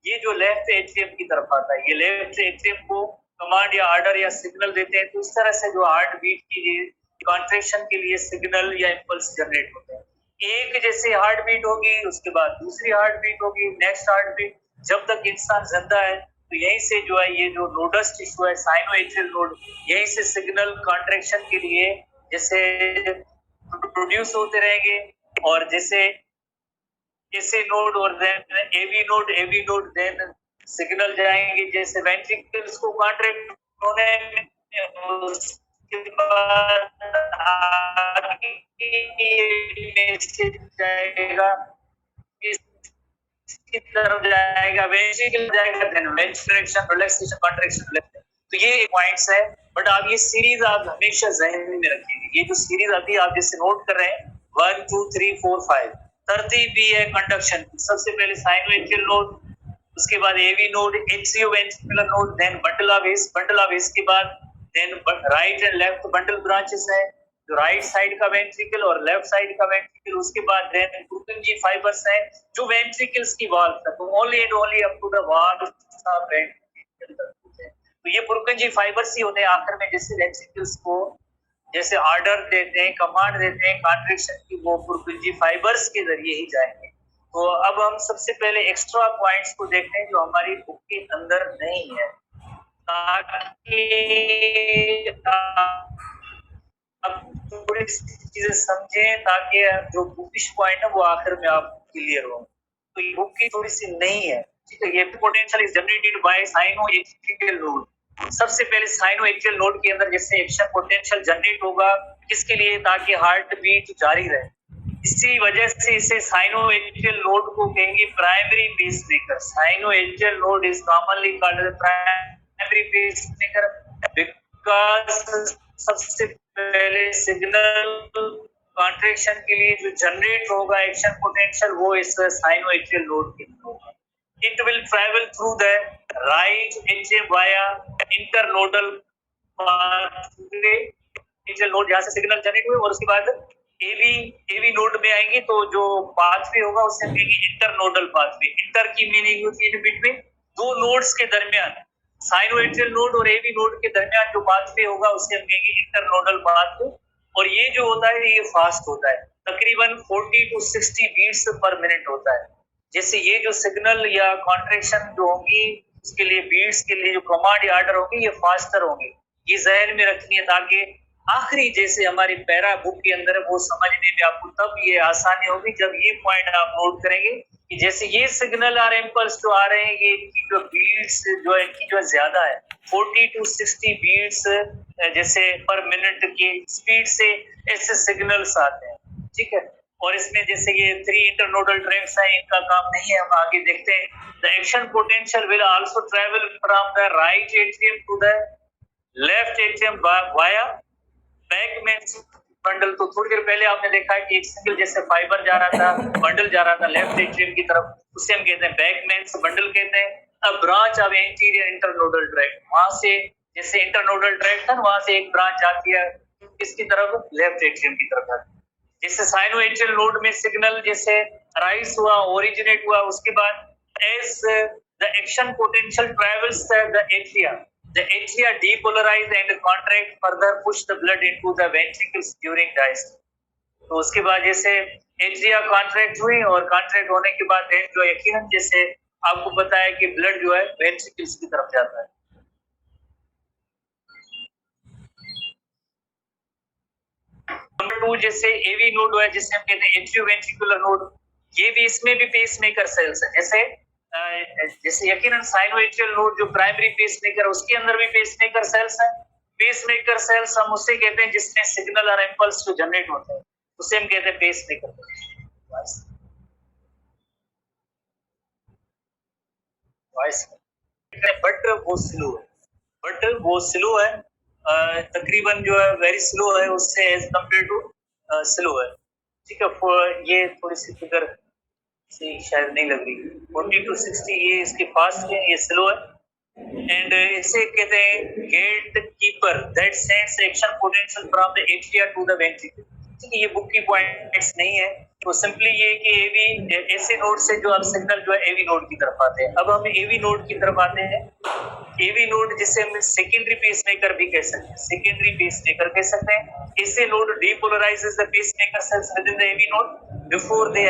ये जो लेफ्ट एट्रियम की तरफ आता है, ये लेफ्ट एट्रियम को कमांड या ऑर्डर या सिग्नल देते हैं। तो इस तरह से जो हार्ट बीट की कॉन्ट्रैक्शन के लिए सिग्नल या इम्पल्स जनरेट होते हैं। एक जैसे हार्ट बीट होगी, उसके बाद दूसरी हार्ट बीट होगी, नेक्स्ट हार्ट बीट, जब तक इंसान जिंदा है। तो यहीं से जो है ये जो नोडस टिश्यू है साइनोएट्रियल नोड, यहीं से सिग्नल कॉन्ट्रैक्शन के लिए जैसे प्रोड्यूस होते रहेंगे। और जैसे एसी नोड और then AV node then signal जाएंगे जैसे वेंट्रिकल्स को कॉन्ट्रैक्ट होने उसके बाद जाएगा इसकी तरफ जाएगा, वेंट्रिकल जाएगा, देन वेंट्रिलेशन रिलैक्सेशन कॉन्ट्रैक्शन। तो ये एक पॉइंट्स है, बट आप ये सीरीज आप हमेशा जहन में रखिए। ये जो सीरीज अभी आप जैसे नोट कर रहे हैं 1 2 3 4 5, तरतीब भी है कंडक्शन। सबसे पहले साइनोएट्रियल नोड, उसके बाद AV node, atrio ventricular node, then bundle of west, bundle of west के बाद then right and left bundle branches है, जो राइट साइड का वेंट्रिकल और लेफ्ट साइड का वेंट्रिकल। उसके बाद देन पुरकुंजी फाइबर्स है जो वेंट्रिकल्स की वॉल तक, only and only up to the wall of ventricle तक होते हैं। तो ये पुरकुंजी फाइबर्स ही होते हैं आखिर में जैसे वेंट्रिकल्स को जैसे ऑर्डर देते हैं, कमांड देते हैं कॉन्ट्रैक्शन की, वो पुरकुंजी फाइबर्स के जरिए ही जाएंगे। तो अब हम सबसे पहले एक्स्ट्रा पॉइंट्स को देखते हैं जो हमारी बुक के अंदर नहीं है, ताकि अब थोड़ी चीजें समझें, ताकि जो बुकिश पॉइंट है वो आखिर में आप क्लियर हो। तो ये बुक की थोड़ी सी नहीं है, ठीक है। ये potential is generated by sinoatrial node. सबसे पहले साइनोएट्रियल नोड के अंदर जैसे एक्शन पोटेंशियल जनरेट होगा, किसके लिए, ताकि हार्ट बीट जारी रहे। इसी वजह से इसे साइनोएट्रियल नोड को कहेंगे primary pacemaker. Sinoatrial node is commonly called primary pacemaker because सबसे पहले सिग्नल कॉन्ट्रैक्शन के लिए जो जनरेट होगा एक्शन पोटेंशियल, वो इस साइनोएट्रियल नोड के अंदर होगा। It will travel through the right atrium via internodal pathway। Inter node जहां से सिग्नल जनरेट हुए और उसके बाद एवी नोड में आएंगे, तो जो पाथवे होगा उससे कहेंगे इंटरनोडल पाथवे। इंटर की मीनिंग होती है इन बिटवीन, दो नोड्स के दरमियान, साइनोएट्रियल नोड और एवी नोड के दरमियान जो पाथवे होगा उसे हम कहेंगे इंटरनोडल पाथवे। और ये जो होता है ये फास्ट होता है, तकरीबन 40 to 60 बीट्स पर मिनट होता है। जैसे ये जो सिग्नल या कॉन्ट्रैक्शन जो होगी उसके लिए बीट्स के लिए जो कमांड या ऑर्डर होगी ये फास्टर होंगे। ये जहन में रखनी है ताकि आखिरी जैसे हमारी पैरा बुक के अंदर वो समझने में आपको तब ये आसानी होगी जब ये पॉइंट आप नोट करेंगे कि जैसे ये सिग्नल और इम्पल्स जो आ रहे हैं ये इनकी जो बीट्स जो इनकी जो ज्यादा है 40 to 60 बीट्स जैसे पर मिनट की स्पीड से ऐसे सिग्नल्स आते हैं, ठीक है। और इसमें जैसे ये 3 इंटरनोडल ट्रैक्स हैं, इनका काम नहीं है, हम आगे देखते हैं। The action potential will also travel from the right atrium to the left atrium via Bachmann's bundle. तो थोड़ी देर पहले आपने देखा है कि एक सिंगल जैसे फाइबर जा रहा था, बंडल जा रहा था लेफ्ट एट्रियम की तरफ, उसे हम कहते हैं बैकमेंस बंडल कहते हैं। अब branch of anterior internodal track, वहां से जैसे इंटरनोडल ट्रैक था वहां से एक ब्रांच आती है किसकी तरफ, लेफ्ट एट्रियम की तरफ आती है। जैसे साइनोएट्रियल नोड में सिग्नल जैसे राइज हुआ, ओरिजिनेट हुआ, उसके बाद as the action potential travels the atria depolarize and contract further push the blood into the ventricles during diastole। तो उसके बाद जैसे एट्रिया कॉन्ट्रैक्ट हुई और कॉन्ट्रैक्ट होने के बाद जो यकीनन जैसे आपको पता है कि ब्लड जो है वेंट्रिकल्स की तरफ जाता है। नंबर 2 जैसे एवी नोड है जिसे हम कहते हैं एट्रियोवेंट्रिकुलर नोड, ये भी इसमें भी पेसमेकर सेल्स है। जैसे यकीनन साइनोएट्रियल नोड जो प्राइमरी पेसमेकर उसके अंदर भी पेसमेकर सेल्स है। पेसमेकर सेल्स हम उसे कहते हैं जिसमें सिग्नल और इंपल्स जो जनरेट होते हैं उसे हम कहते हैं पेसमेकर। बट वो स्लो है, तकरीबन जो है वेरी स्लो है उससे एज कम्पेयर टू स्लो है। ठीक है, ये थोड़ी सी फिगर से शायद नहीं लग रही, 40 to 60 ये इसके फास्ट है, ये स्लो है। एंड इसे कहते हैं gate keeper that sends action potential from the atria to the ventricle. ठीक है, ये बुक की पॉइंट्स नहीं है, तो सिंपली ये कि एवी ऐसे नोड से जो अब सिग्नल जो है एवी नोड की तरफ आते हैं। अब हम एवी नोड की तरफ आते हैं। एवी नोड जिसे हम सेकेंडरी पेसमेकर भी कह सकते हैं, सेकेंडरी पेसमेकर कह सकते हैं। SA node depolarizes the pacemaker cells within the AV node before they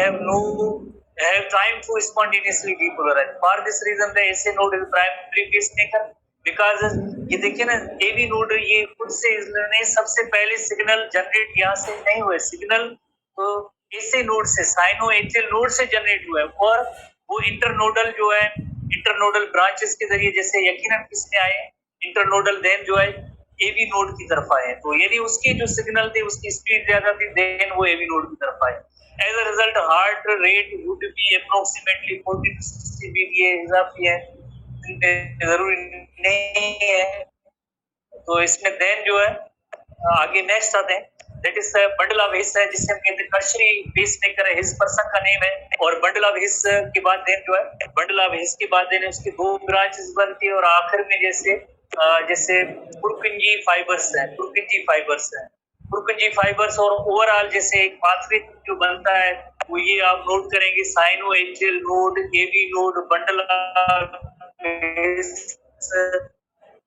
have time to spontaneously depolarize. For this reason, the SA node is primary pacemaker because ये देखिए ना AV नोड ये खुद से इसने सबसे पहले सिग्नल जनरेट यहाँ से नहीं हुए, सिग्नल तो SA नोड से साइनो एचियल नोड से जनरेट हुआ है और वो इंटरनोडल जो है इंटरनोडल ब्रांचेस के जरिए जैसे यकीनन किसने आए इंटरनोडल देन जो है AV नोड की तरफ आए। तो यदि उसकी जो सिग्नल थी उसकी स्पीड ज्यादा थी देन वो AV नोड की तरफ आए। As a result, heart rate would be approximately 40 to 60 beat। ये इजाफी है, जरूरी नहीं है। तो इसमें देन जो है आगे नेक्स्ट आते हैं दैट इज बंडल ऑफ हिस है जिसे हम कहते हैं टर्शरी पेसमेकर है, हिस पर्सन का नेम है। और बंडल ऑफ हिस के बाद देन जो है बंडल ऑफ हिस के बाद देन उसकी दो ब्रांचेस बनती है और आखिर में जैसे जैसे पुरकिंजी फाइबर्स है, पुरकिंजी फाइबर्स है, पुरकिंजी फाइबर्स और ओवरऑल जैसे एक पाथवे जो बनता है वो ये आप नोट करेंगे sino atrial node, AV node, bundle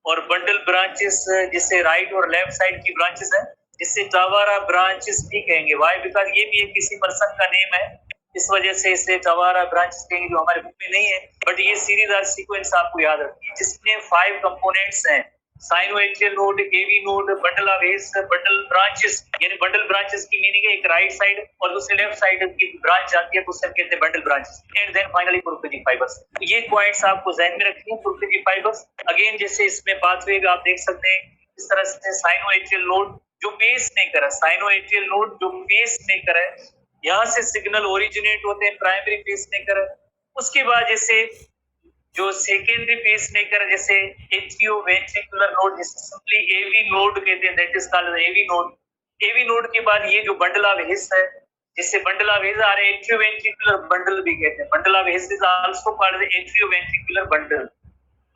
और बंडल ब्रांचेस जिसे राइट और लेफ्ट साइड की ब्रांचेस है जिससे टावारा ब्रांचेस भी कहेंगे। व्हाई? बिकॉज ये भी एक किसी पर्सन का नेम है, इस वजह से इसे टावारा ब्रांचेस कहेंगे जो हमारे बुक में नहीं है, बट ये सीरीज और सीक्वेंस आपको याद रखनी है जिसमें 5 कंपोनेंट्स हैं sino atrial node, AV node, bundle of His, bundle branches. यानी बंडल ब्रांचेस की मीनिंग है एक राइट साइड और दूसरे लेफ्ट साइड की ब्रांच आती है तो उसे कहते हैं bundle branches. And then finally Purkinje fibres. ये पॉइंट्स आपको ध्यान में रखनी है। पुरकिंजी फाइबर्स अगेन जैसे इसमें पाथवे आप देख सकते हैं इस तरह से साइनो एचियल नोड जो पेस मेकर है, साइनो एचियल नोड जो पेस मेकर है, यहाँ से सिग्नल ओरिजिनेट होते हैं, प्राइमरी पेस मेकर है। उसके बाद जैसे जो सेकेंडरी पेसमेकर जैसे एट्रियो वेंट्रिकुलर नोड जिसे सिंपली एवी नोड कहते हैं that is called AV node. AV node के बाद ये जो बंडल ऑफ हिस है जिसे बंडल ऑफ हिस और एट्रियो वेंट्रिकुलर बंडल भी कहते हैं। Bundle of his is also called atrio ventricular bundle.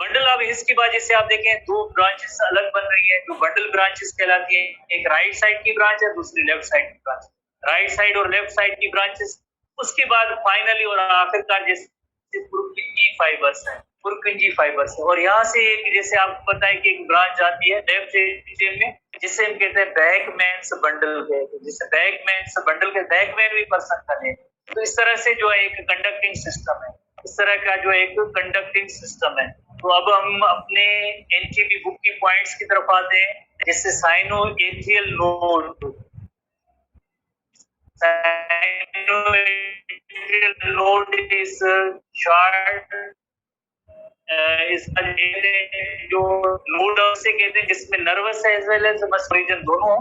Bundle of हिस के बाद जैसे आप देखें दो ब्रांचेस अलग बन रही है जो बंडल ब्रांचेस कहलाती है, एक राइट साइड की ब्रांच है दूसरी लेफ्ट साइड की ब्रांच, राइट साइड और लेफ्ट साइड की ब्रांचेस। उसके बाद फाइनली और आखिरकार जैसे पुरकिंजी फाइबर्स है, पुरकिंजी फाइबर्स है। और यहाँ से एक जैसे आपको पता है कि एक ब्रांच आती है लेफ्ट एट्रियम में जिसे हम कहते हैं बैकमैन्स बंडल कहते हैं, जिसे बैकमैन्स बंडल के बैकमैन भी पर्सन का नेम। तो इस तरह से जो है एक कंडक्टिंग सिस्टम है, इस तरह का जो एक कंडक्टिंग सिस्टम है। तो अब हम अपने एनटीबी बुक की पॉइंट्स की तरफ आते हैं जैसे sino atrial node, node is short इसका जो नोड से कहते हैं जिसमें nervous as well as muscle region दोनों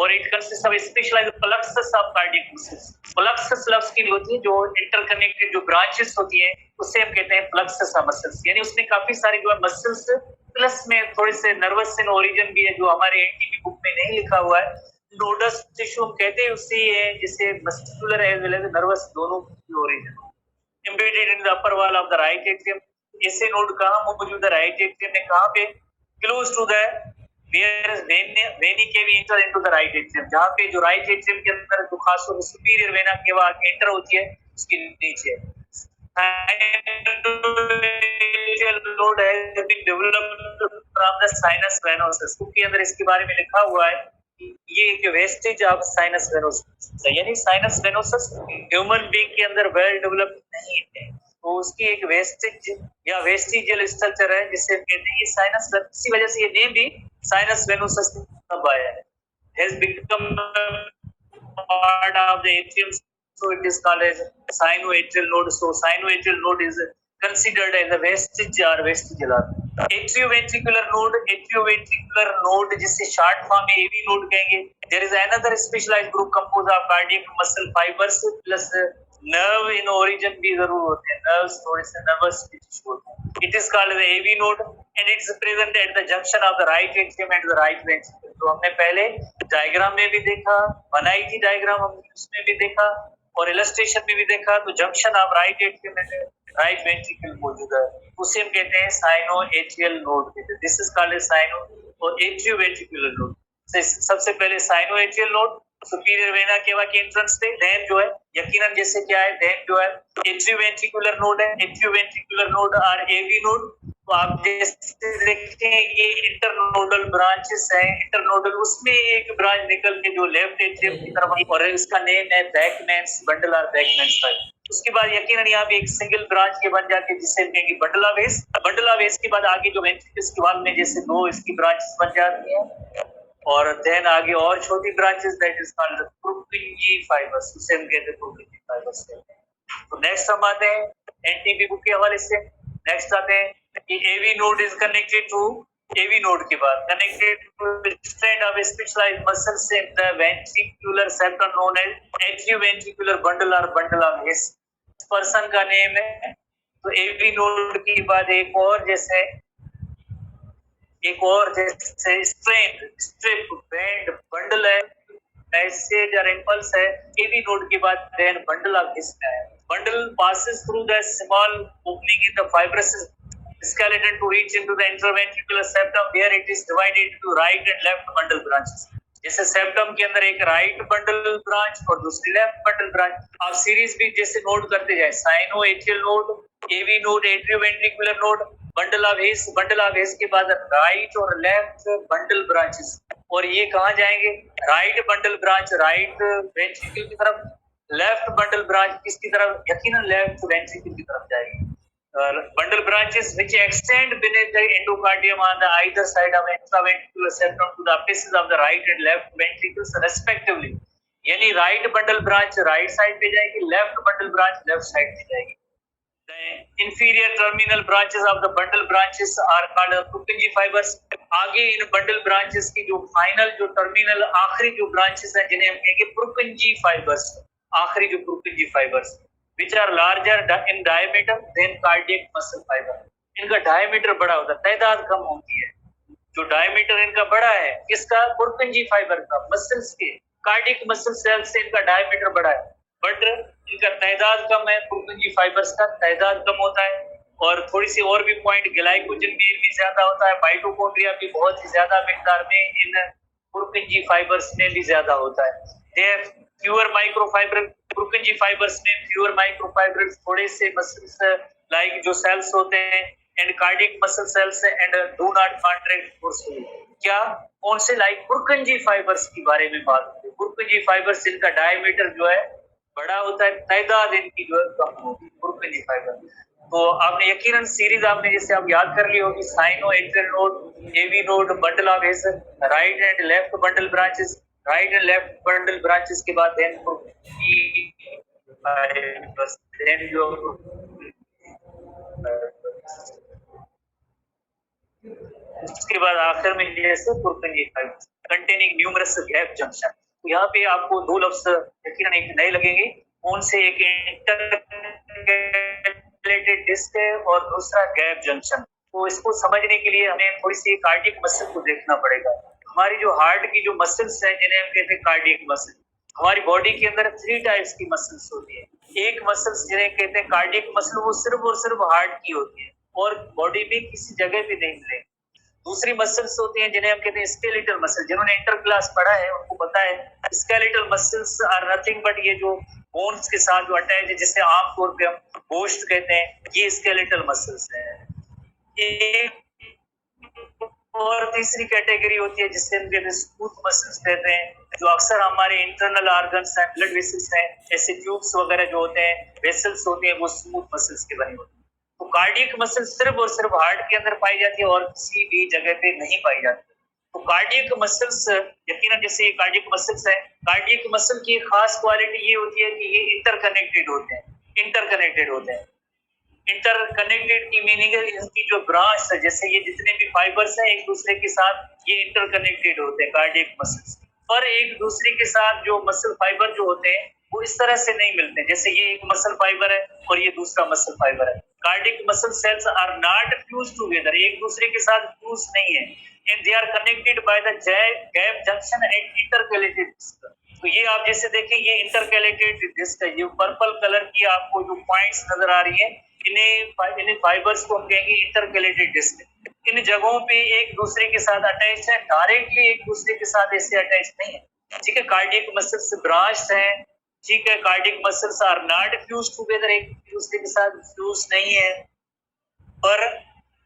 और it consist of specialised plexus of cardiac muscles. Plexus लफ्ज की होती है जो इंटरकनेक्टेड जो ब्रांचेस होती है उससे हम कहते हैं प्लक्सस ऑफ मसल्स। यानी उसमें काफी सारी जो है मसल्स प्लस में थोड़े से नर्वस इन ओरिजिन भी है जो हमारे एनटीबी बुक में नहीं लिखा हुआ है। नोडस टिश्यू हम कहते हैं उससे है जिसे muscular as well as nervous दोनों की origin embedded in the upper wall of the right atrium. SA node कहाँ मौजूद है राइट एट्रियम में, कहाँ पे? Close to the where is vena cava enter into the right atrium, जहाँ पे जो राइट एट्रियम के अंदर जो खास तौर से सुपीरियर वेना केवा एंटर होती है उसके नीचे node has been developed from the sinus venosus. के अंदर इसके बारे में लिखा हुआ है ये एक वेस्टेज ऑफ साइनस वेनोसस है, यानी साइनस वेनोसस ह्यूमन बीइंग के अंदर वेल डेवलप्ड नहीं है तो उसकी एक वेस्टेज या वेस्टिजियल स्ट्रक्चर है जिसे कहते हैं ये साइनस। इसी वजह से ये नेम भी साइनस वेनोसस तब आया है, has become part of the atrium so it is called as sinoatrial node। so sinoatrial node is considered as a vestige or vestigial organ। atrioventricular node जिसे शॉर्ट फॉर्म में AV node कहेंगे। there is another specialized group composed of cardiac muscle fibers plus nerve in origin भी जरूर होते हैं, nerves थोड़े से nervous tissue होते हैं। it is called as AV node। and it's present at the junction of the right atrium and the right ventricle. तो हमने पहले डायग्राम में भी देखा, बनाई थी डायग्राम, हमने उसमें भी देखा और इलस्ट्रेशन में भी देखा। तो junction of right atrium and right ventricle मौजूद है, उसे हम कहते हैं साइनो एट्रियल नोड कहते हैं। दिस इज कॉल्ड साइनो और एट्रियो वेंट्रिकुलर नोड। सबसे पहले cyano atrial node superior vena cava के एंट्रेंस पे, देन जो है यकीनन जैसे क्या है, देन जो है एट्रियो वेंट्रिकुलर नोड है। एट्रियो वेंट्रिकुलर नोड और एवी नोड, तो आप जैसे देखते हैं ये इंटरनोडल ब्रांचेस है। इंटरनोडल उसमें एक ब्रांच निकल के जो लेफ्ट एट्रियम की तरफ, और इसका नेम है बैकमैन्स बंडल और बैकमैन्स साइड। उसके बाद यकीनन यहाँ पे एक सिंगल ब्रांच के बन जाती है जिसे कहेंगे बंडला वेस। बंडला वेस के बाद आगे जो वेंट्रिकल्स के वाल में जैसे दो इसकी ब्रांचेस बन जाती हैं, और देन आगे और छोटी branches that is called Purkinje fibres, उसे हम कहते हैं प्रुकिंजी फाइबर्स कहते हैं। तो नेक्स्ट हम आते हैं एनटीबी बुक के हवाले से। नेक्स्ट आते हैं कि AV node is connected to, AV node के बाद connected to strand of specialised muscles in the ventricular septum known as atrio ventricular bundle और बंडल ऑफ हिस, पर्सन का नेम है। तो एवी नोड के बाद एक और जैसे स्ट्रेंड, स्ट्रिप, बैंड, बंडल है, मैसेज और इंपल्स है। एवी नोड के बाद देन बंडल ऑफ हिस है। Bundle passes through the small opening in the fibrous skeleton to reach into the interventricular septum where it is divided into right and left bundle branches. जैसे septum के अंदर एक right bundle branch और दूसरी left bundle branch. आप series भी जैसे note करते जाए, sino atrial node, AV node, atrio ventricular node, bundle of His के बाद राइट और लेफ्ट बंडल ब्रांचेस। और ये कहाँ जाएंगे? Right bundle branch right ventricle की तरफ, लेफ्ट बंडल ब्रांच किसकी तरफ? यकीनन लेफ्ट वेंट्रिकल की तरफ जाएगी। Bundle branches which extend beneath the endocardium on the either side of intraventricular septum to the apices of the right and left ventricles respectively. यानी right bundle branch right side पे जाएगी, left bundle branch left side पे जाएगी। The inferior terminal branches of the bundle branches are called Purkinje fibers. आगे इन bundle branches की जो final जो terminal आखिरी जो ब्रांचेस हैं जिन्हें हम कहेंगे Purkinje fibers, आखिरी जो Purkinje fibers, which are larger in diameter than cardiac muscle fiber. इनका डायमीटर बड़ा होता है, तादाद कम होती है। जो डायमीटर इनका बड़ा है किसका? Purkinje फाइबर का, मसल्स के, कार्डियक मसल सेल्स से इनका डायमीटर बड़ा है, बट इनका तादाद कम है। Purkinje फाइबर्स का तादाद कम होता है। और थोड़ी सी और भी पॉइंट, ग्लाइकोजन भी ज्यादा होता है, माइटोकॉन्ड्रिया भी बहुत ही ज्यादा मिकदार में इन Purkinje फाइबर्स में भी ज्यादा होता है। There fewer microfibre, Purkinje fibres में फ्यूअर माइक्रोफाइबर्स, थोड़े से मसल्स लाइक जो सेल्स होते हैं and cardiac muscle cells and do not contract forcefully. क्या? कौन से? लाइक Purkinje फाइबर्स के बारे में बात करें। Purkinje फाइबर्स इनका डायमीटर जो है बड़ा होता है, तादाद इनकी जो है कम होती है Purkinje फाइबर। तो आपने यकीनन सीरीज आपने जैसे आप याद कर ली होगी, sino atrial node, AV node, bundle of His, right and left bundle branches, right and left bundle branches के बाद देन बस देन जो उसके बाद आखिर में जैसे Purkinje fibres containing numerous gap junction. यहाँ पे आपको दो लफ्ज यकीनन एक नए लगेंगे। कौन से? एक इंटरकैलेटेड डिस्क है और दूसरा गैप जंक्शन। तो इसको समझने के लिए हमें थोड़ी सी कार्डियक मसल को देखना पड़ेगा। हमारी जो हार्ट की जो मसल्स हैं जिन्हें हम कहते हैं कार्डियक मसल, हमारी बॉडी के अंदर 3 टाइप्स की मसल्स होती है। एक मसल्स जिन्हें कहते हैं कार्डियक मसल, वो सिर्फ और सिर्फ हार्ट की होती है और बॉडी में किसी जगह पे नहीं मिलेगी। दूसरी मसल्स होती हैं जिन्हें हम कहते हैं स्केलेटल मसल। जिन्होंने इंटर क्लास पढ़ा है उनको पता है skeletal muscles are nothing but ये जो बोन्स के साथ जो अटैच है, जिसे आमतौर पे हम गोश्त कहते हैं, ये स्केलेटल मसल्स हैं। और तीसरी कैटेगरी होती है जिसे हम कहते हैं स्मूथ मसल्स कहते हैं, जो अक्सर हमारे इंटरनल ऑर्गन्स हैं, ब्लड वेसल्स हैं, जैसे ट्यूब्स वगैरह जो होते हैं, वेसल्स होते हैं, वो स्मूथ मसल्स के बने होते हैं। तो कार्डियक मसल सिर्फ और सिर्फ हार्ट के अंदर पाई जाती है और किसी भी जगह पे नहीं पाई जाती। तो कार्डियक मसल्स यकीनन जैसे ये कार्डियक मसल्स है, कार्डियक मसल की एक खास क्वालिटी ये होती है कि ये इंटरकनेक्टेड होते हैं। इंटरकनेक्टेड होते हैं, इंटरकनेक्टेड की मीनिंग है इनकी जो ब्रांच है, जैसे ये जितने भी फाइबर्स हैं एक दूसरे के साथ ये इंटरकनेक्टेड होते हैं कार्डियक मसल्स। और एक दूसरे के साथ जो मसल फाइबर जो होते हैं वो इस तरह से नहीं मिलते, जैसे ये एक मसल फाइबर है और ये दूसरा मसल फाइबर है। Cardiac muscle cells are not fused together, एक दूसरे के साथ फ्यूज नहीं है, and they are connected by the gap junction at intercalated disc. तो ये आप जैसे देखें, ये इंटरकैलेटेड डिस्क है, ये पर्पल कलर की आपको जो पॉइंट्स नजर आ रही है, इन्हें फाइबर्स को हम कहेंगे इंटरकैलेटेड डिस्क। इन जगहों पे एक दूसरे के साथ अटैच है, डायरेक्टली एक दूसरे के साथ ऐसे अटैच नहीं है, ठीक है। कार्डियक मसल्स ब्रांच्ड है, ठीक है। Cardiac muscles are not fused together, एक दूसरे के साथ फ्यूज नहीं है, पर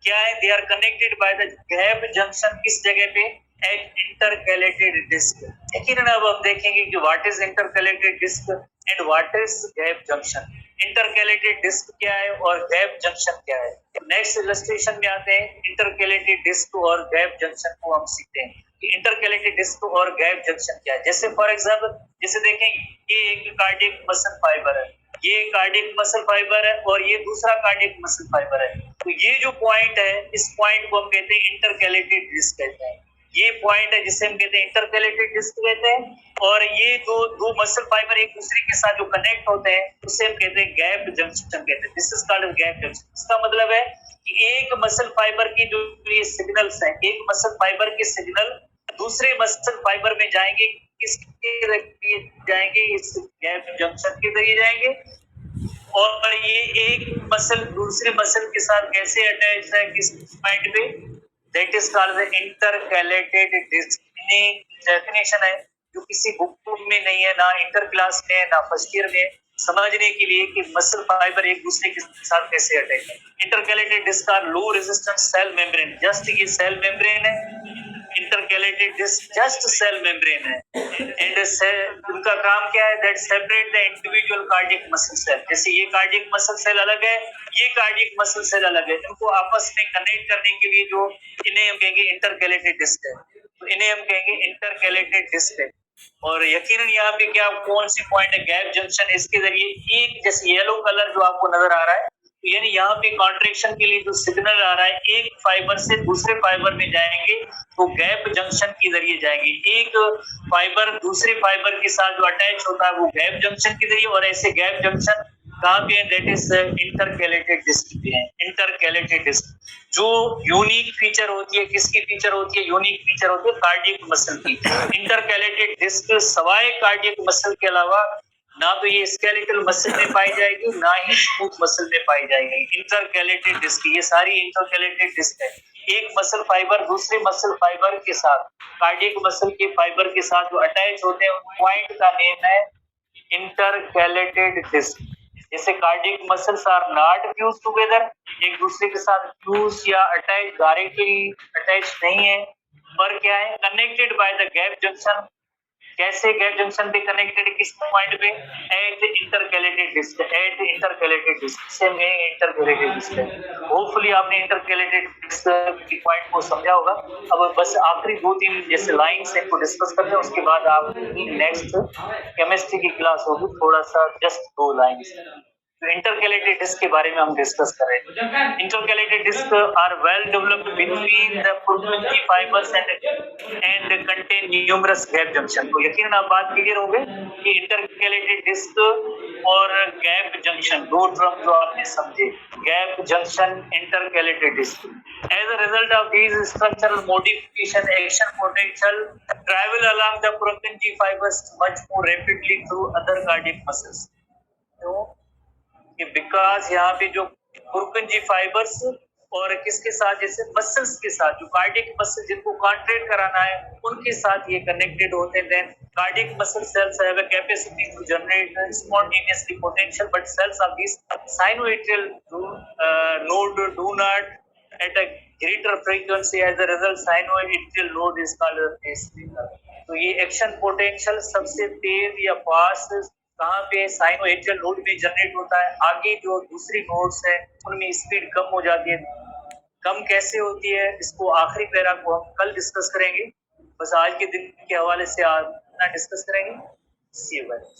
क्या है, they are connected by the gap junction, किस जगह पे, एट इंटरकैलेटेड डिस्क। लेकिन अब हम देखेंगे कि what is intercalated disc and what is gap junction. Intercalated disc क्या है और गैप जंक्शन क्या है। नेक्स्ट इलस्ट्रेशन में आते हैं, इंटरकैलेटेड डिस्क और गैप जंक्शन को हम सीखते हैं कि इंटरकैलेटेड डिस्क और गैप जंक्शन क्या है। जैसे फॉर एग्जांपल, जैसे देखें, ये एक कार्डियक मसल फाइबर है, ये कार्डियक मसल फाइबर है और ये दूसरा कार्डियक मसल फाइबर है। तो ये जो पॉइंट है, इस पॉइंट को हम कहते हैं इंटरकैलेटेड डिस्क कहते हैं। ये पॉइंट है जिसे हम कहते हैं इंटरकैलेटेड डिस्क कहते हैं, और ये दो मसल फाइबर एक दूसरे के साथ जो कनेक्ट होते हैं उसे हम कहते हैं गैप जंक्शन कहते हैं। This is called gap junction. इसका मतलब है कि एक मसल फाइबर की जो ये सिग्नल्स हैं, एक मसल फाइबर के सिग्नल दूसरे मसल फाइबर में जाएंगे, किसके जरिए जाएंगे, इस गैप जंक्शन के जरिए जाएंगे। और ये एक मसल दूसरे मसल के साथ कैसे अटैच है, किस पॉइंट पे, that is called the intercalated disc. Definition है जो किसी बुक में नहीं है, ना इंटर क्लास में है, ना फर्स्ट ईयर में, समझने के लिए कि मसल फाइबर एक दूसरे के साथ कैसे अटैच है। Intercalated disc are low resistance cell membrane, just ये सेल मेम्ब्रेन है, intercalated disc just cell membrane है, एंड उनका काम क्या है, that separate the individual cardiac muscle cell. जैसे ये कार्डियक मसल सेल अलग है, ये कार्डियक मसल सेल अलग है, इनको आपस में कनेक्ट करने के लिए जो, इन्हें हम कहेंगे इंटरकैलेटेड डिस्क है, तो इन्हें हम कहेंगे इंटरकैलेटेड डिस्क है। और यकीनन यहाँ पे क्या कौन सी पॉइंट है, गैप जंक्शन, इसके जरिए एक जैसे येलो कलर जो आपको नजर आ रहा है, यानी यहाँ पे कॉन्ट्रैक्शन के लिए जो सिग्नल आ रहा है, एक फाइबर से दूसरे फाइबर में जाएंगे तो गैप जंक्शन के जरिए जाएंगे। एक फाइबर दूसरे फाइबर के साथ जो अटैच होता है वो गैप जंक्शन के जरिए, और ऐसे गैप जंक्शन कहाँ पे है, दैट इज इंटरकैलेटेड डिस्क पे है। इंटरकैलेटेड डिस्क जो यूनिक फीचर होती है, किसकी फीचर होती है, यूनिक फीचर होती है कार्डियक मसल की। इंटरकैलेटेड डिस्क सवाए कार्डियक मसल के अलावा ना तो ये स्केलेटल मसल में पाई जाएगी, ना ही स्मूथ मसल में पाई जाएगी। इंटरकैलेटेड डिस्क, ये सारी इंटरकैलेटेड डिस्क है। एक मसल फाइबर दूसरे मसल फाइबर के साथ, कार्डियक मसल के फाइबर के साथ जो अटैच होते हैं, पॉइंट का नेम है इंटरकैलेटेड डिस्क। जैसे cardiac muscles are not fuse together, एक दूसरे के साथ फ्यूज या अटैच डायरेक्टली अटैच नहीं है, पर क्या है, connected by the gap junction. कैसे गैप जंक्शन पे कनेक्टेड, किस पॉइंट पे, at intercalated disc, at intercalated disc से में इंटरकैलेटेड डिस्क है। होपफुली आपने इंटरकैलेटेड डिस्क की पॉइंट को समझा होगा। अब बस आखिरी 2-3 जैसे लाइंस हैं को डिस्कस करते हैं, उसके बाद आप नेक्स्ट केमिस्ट्री की क्लास होगी, थोड़ा सा जस्ट 2 लाइंस। तो इंटरकैलेटेड डिस्क के बारे में हम डिस्कस कर रहे हैं। Intercalated disc are well developed between the Purkinje fibers and contain numerous gap junction. तो यकीनन आप बात क्लियर हो गई कि इंटरकैलेटेड डिस्क और गैप जंक्शन, दो टर्म जो आपने समझे, gap junction, intercalated disc. As a result of these structural modification, action potential travel along the Purkinje fibers much more rapidly through other cardiac muscles। तो because यहाँ पे जो पुरकिंजे fibres और किसके साथ, जैसे मसल्स के साथ, जो कार्डियक मसल जिनको कॉन्ट्रैक्ट कराना है उनके साथ ये कनेक्टेड होते हैं। Then cardiac muscle cells have a capacity to generate spontaneously potential, but cells of this sinoatrial node do not at a greater frequency, as a result sinoatrial node is called a pacemaker। तो ये action potential सबसे तेज या fast कहाँ पे, sinoatrial node में generate होता है। आगे जो दूसरी नोड्स हैं उनमें स्पीड कम हो जाती है। कम कैसे होती है, इसको आखिरी पैरा को हम कल डिस्कस करेंगे। बस आज के दिन के हवाले से आज डिस्कस करेंगे। सी यू।